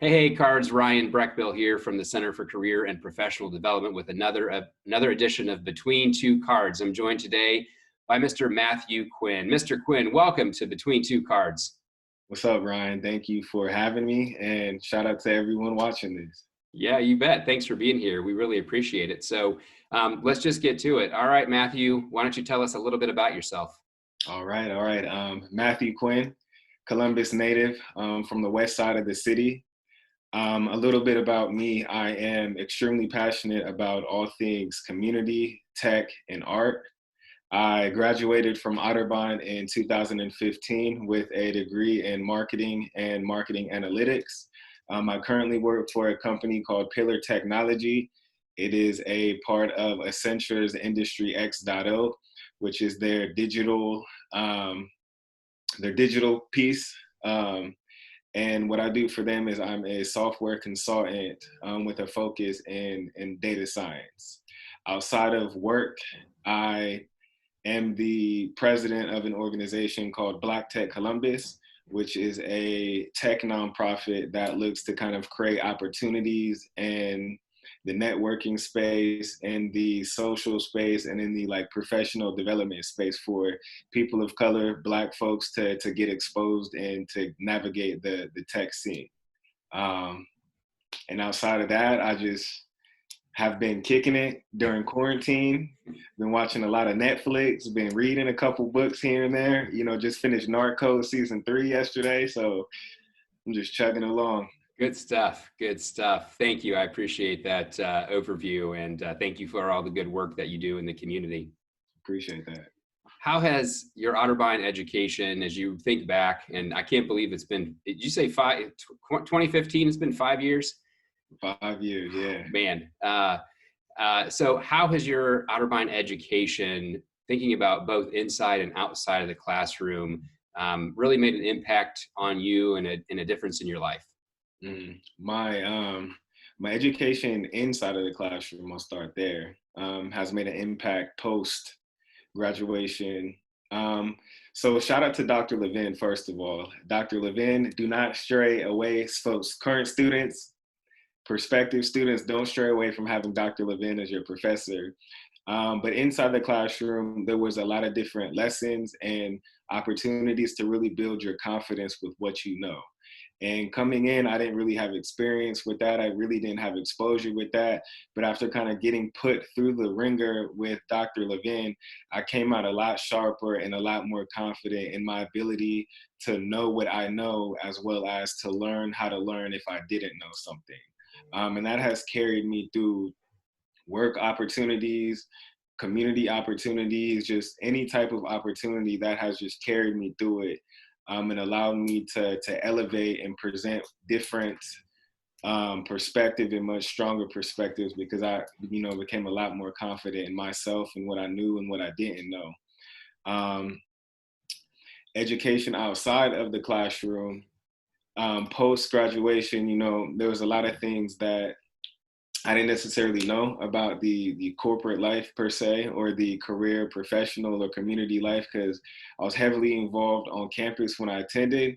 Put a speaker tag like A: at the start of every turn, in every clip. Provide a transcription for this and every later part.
A: Hey, Cards, Ryan Breckbill here from the Center for Career and Professional Development with another edition of Between Two Cards. I'm joined today by Mr. Matthew Quinn. Mr. Quinn, welcome to Between Two Cards.
B: What's up, Ryan? Thank you for having me, and shout out to everyone watching this.
A: Yeah, you bet. Thanks for being here. We really appreciate it. So let's just get to it. All right, Matthew, why don't you tell us a little bit about yourself?
B: All right. Matthew Quinn, Columbus native, from the west side of the city. A little bit about me. I am extremely passionate about all things community, tech, and art. I graduated from Otterbein in 2015 with a degree in marketing and marketing analytics. I currently work for a company called Pillar Technology. It is a part of Accenture's Industry X.0, which is um, their digital piece. And what I do for them is I'm a software consultant with a focus in data science. Outside of work, I am the president of an organization called Black Tech Columbus, which is a tech nonprofit that looks to kind of create opportunities in the networking space, in the social space, and in the like professional development space for people of color, Black folks to get exposed and to navigate the tech scene. Um, and outside of that, I just have been kicking it during quarantine. Been watching a lot of Netflix, been reading a couple books here and there. Just finished Narcos season 3 yesterday, so I'm just chugging along.
A: Good stuff. Good stuff. Thank you. I appreciate that overview, and thank you for all the good work that you do in the community.
B: Appreciate that.
A: How has your Otterbein education, as you think back, and I can't believe it's been, did you say 2015? It's been 5 years?
B: 5 years, yeah.
A: Man. So how has your Otterbein education, thinking about both inside and outside of the classroom, really made an impact on you and a difference in your life?
B: My education inside of the classroom, I'll start there, has made an impact post graduation. So shout out to Dr. Levin, first of all. Dr. Levin, do not stray away, folks. Current students, prospective students, don't stray away from having Dr. Levin as your professor. But inside the classroom, there was a lot of different lessons and opportunities to really build your confidence with what you know. And coming in, I didn't really have experience with that. I really didn't have exposure with that. But after kind of getting put through the ringer with Dr. Levin, I came out a lot sharper and a lot more confident in my ability to know what I know, as well as to learn how to learn if I didn't know something. And that has carried me through work opportunities, community opportunities, just any type of opportunity that has just carried me through it, and allowed me to elevate and present different perspective and much stronger perspectives, because I became a lot more confident in myself and what I knew and what I didn't know. Education outside of the classroom, post graduation, there was a lot of things that I didn't necessarily know about the corporate life per se, or the career, professional, or community life, because I was heavily involved on campus when I attended.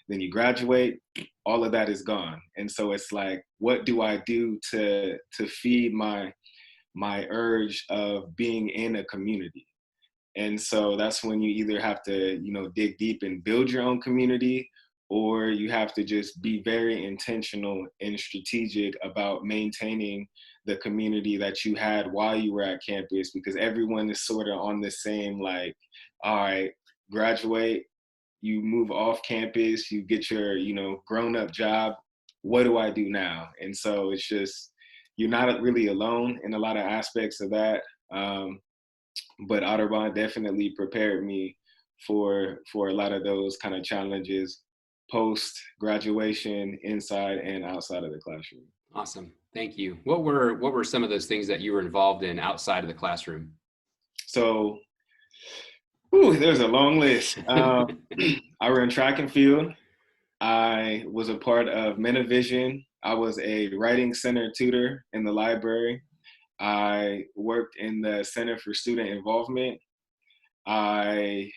B: Then you graduate, all of that is gone. And so it's like, what do I do to feed my urge of being in a community? And so that's when you either have to, dig deep and build your own community, or you have to just be very intentional and strategic about maintaining the community that you had while you were at campus, because everyone is sort of on the same, like, all right, graduate, you move off campus, you get your, grown-up job. What do I do now? And so it's just, you're not really alone in a lot of aspects of that. But Otterbein definitely prepared me for a lot of those kind of challenges post graduation, inside and outside of the classroom.
A: Awesome. Thank you. What were some of those things that you were involved in outside of the classroom?
B: So, there's a long list. I ran track and field. I was a part of Menavision. I was a writing center tutor in the library. I worked in the Center for Student Involvement. I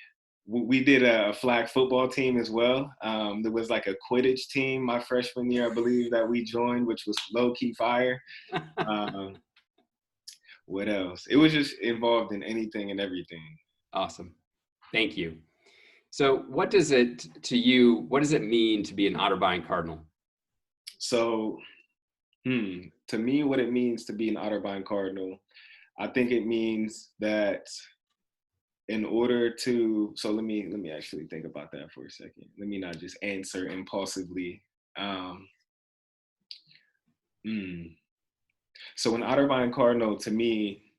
B: we did a flag football team as well. There was like a Quidditch team my freshman year, I believe, that we joined, which was low key fire. Um, what else? It was just involved in anything and everything.
A: Awesome. Thank you. So what does it mean to be an Otterbein Cardinal?
B: So, to me, what it means to be an Otterbein Cardinal, I think it means that in order to, so let me actually think about that for a second. Let me not just answer impulsively. So an Otterbein Cardinal to me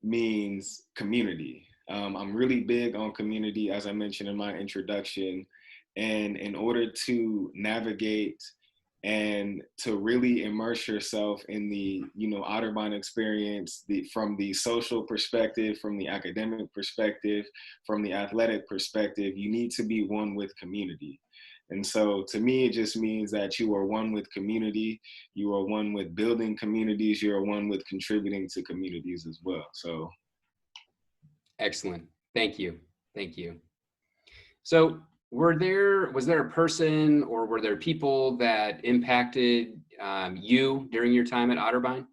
B: means community. I'm really big on community, as I mentioned in my introduction. And in order to navigate and to really immerse yourself in the, Otterbein experience, from the social perspective, from the academic perspective, from the athletic perspective, you need to be one with community. And so to me, it just means that you are one with community, you are one with building communities, you are one with contributing to communities as well. So.
A: Excellent. Thank you. Thank you. So was there a person or were there people that impacted you during your time at Otterbein?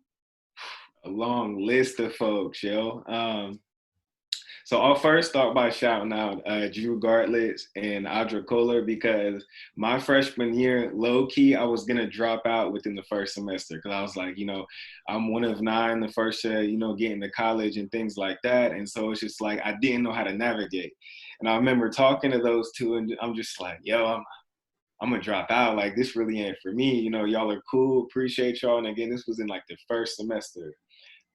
B: A long list of folks, yo. So I'll first start by shouting out Drew Gartlett and Audra Kohler, because my freshman year, low key, I was gonna drop out within the first semester because I was like, I'm one of 9 the first year, getting to college and things like that. And so it's just like, I didn't know how to navigate. And I remember talking to those two and I'm just like, yo, I'm gonna drop out. Like, this really ain't for me. Y'all are cool, appreciate y'all. And again, this was in like the first semester.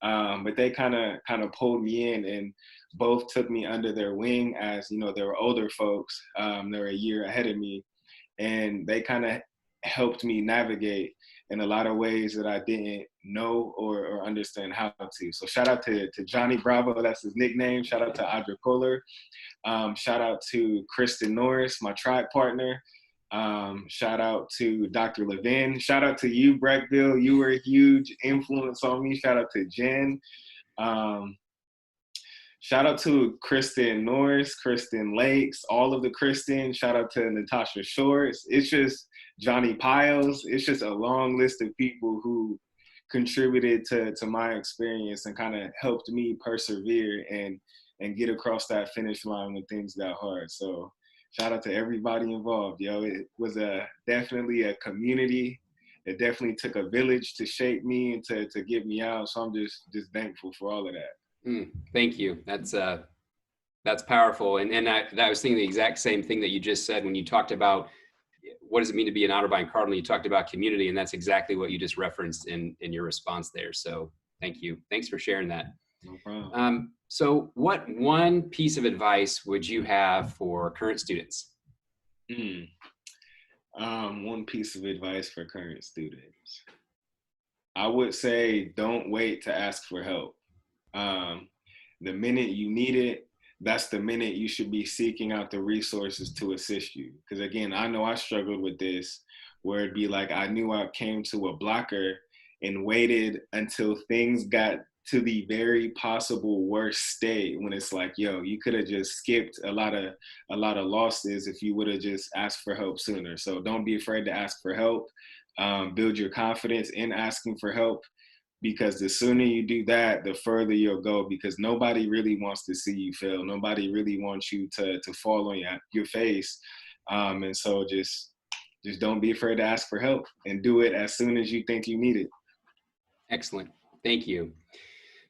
B: But they kind of pulled me in and both took me under their wing, as they were older folks. They were a year ahead of me, and they kind of helped me navigate in a lot of ways that I didn't know or understand how to. So shout out to Johnny Bravo, that's his nickname. Shout out to Audra Kohler. Shout out to Kristen Norris, my track partner. Shout out to Dr. Levin. Shout out to you, Breckville. You were a huge influence on me. Shout out to Jen. Shout out to Kristen Norris, Kristen Lakes, all of the Kristen. Shout out to Natasha Shorts. It's just Johnny Piles. It's just a long list of people who contributed to my experience and kind of helped me persevere and get across that finish line when things got hard. So shout out to everybody involved, yo. It was definitely a community. It definitely took a village to shape me and to get me out. So I'm just thankful for all of that.
A: Thank you. That's powerful. And I was thinking the exact same thing that you just said when you talked about what does it mean to be an Otterbein Cardinal. You talked about community, and that's exactly what you just referenced in your response there. So thank you. Thanks for sharing that.
B: No problem.
A: So what one piece of advice would you have for current students?
B: One piece of advice for current students. I would say don't wait to ask for help. The minute you need it, that's the minute you should be seeking out the resources to assist you. Because again, I know I struggled with this, where it'd be like I knew I came to a blocker and waited until things got to the very possible worst state, when it's like, yo, you could have just skipped a lot of losses if you would have just asked for help sooner. So don't be afraid to ask for help. Build your confidence in asking for help, because the sooner you do that, the further you'll go, because nobody really wants to see you fail. Nobody really wants you to fall on your face. And so just don't be afraid to ask for help, and do it as soon as you think you need it.
A: Excellent. Thank you.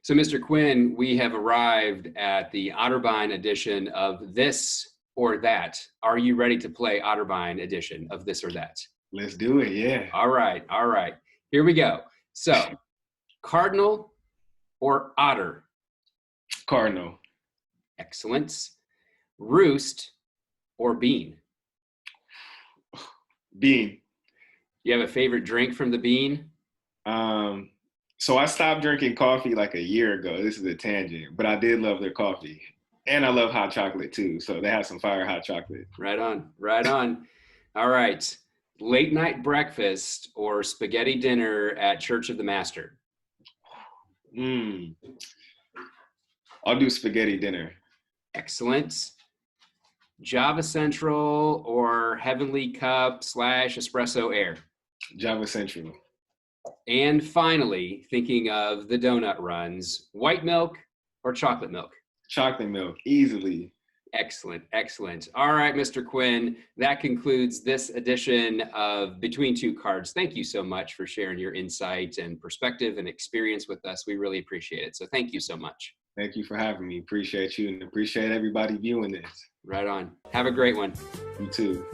A: So, Mr. Quinn, we have arrived at the Otterbein edition of This or That. Are you ready to play Otterbein edition of This or That?
B: Let's do it, yeah.
A: All right. Here we go. So, Cardinal or Otter?
B: Cardinal.
A: Excellent. Roost or Bean?
B: Bean.
A: You have a favorite drink from the Bean?
B: So I stopped drinking coffee like a year ago. This is a tangent, but I did love their coffee. And I love hot chocolate too. So they have some fire hot chocolate.
A: Right on. All right. Late night breakfast or spaghetti dinner at Church of the Master?
B: I'll do spaghetti dinner.
A: Excellent. Java Central or Heavenly Cup / Espresso Air?
B: Java Central.
A: And finally, thinking of the donut runs, white milk or chocolate milk?
B: Chocolate milk, easily.
A: Excellent, excellent. All right, Mr. Quinn, that concludes this edition of Between Two Cards. Thank you so much for sharing your insight and perspective and experience with us. We really appreciate it. So thank you so much.
B: Thank you for having me. Appreciate you and appreciate everybody viewing this.
A: Right on. Have a great one.
B: You too.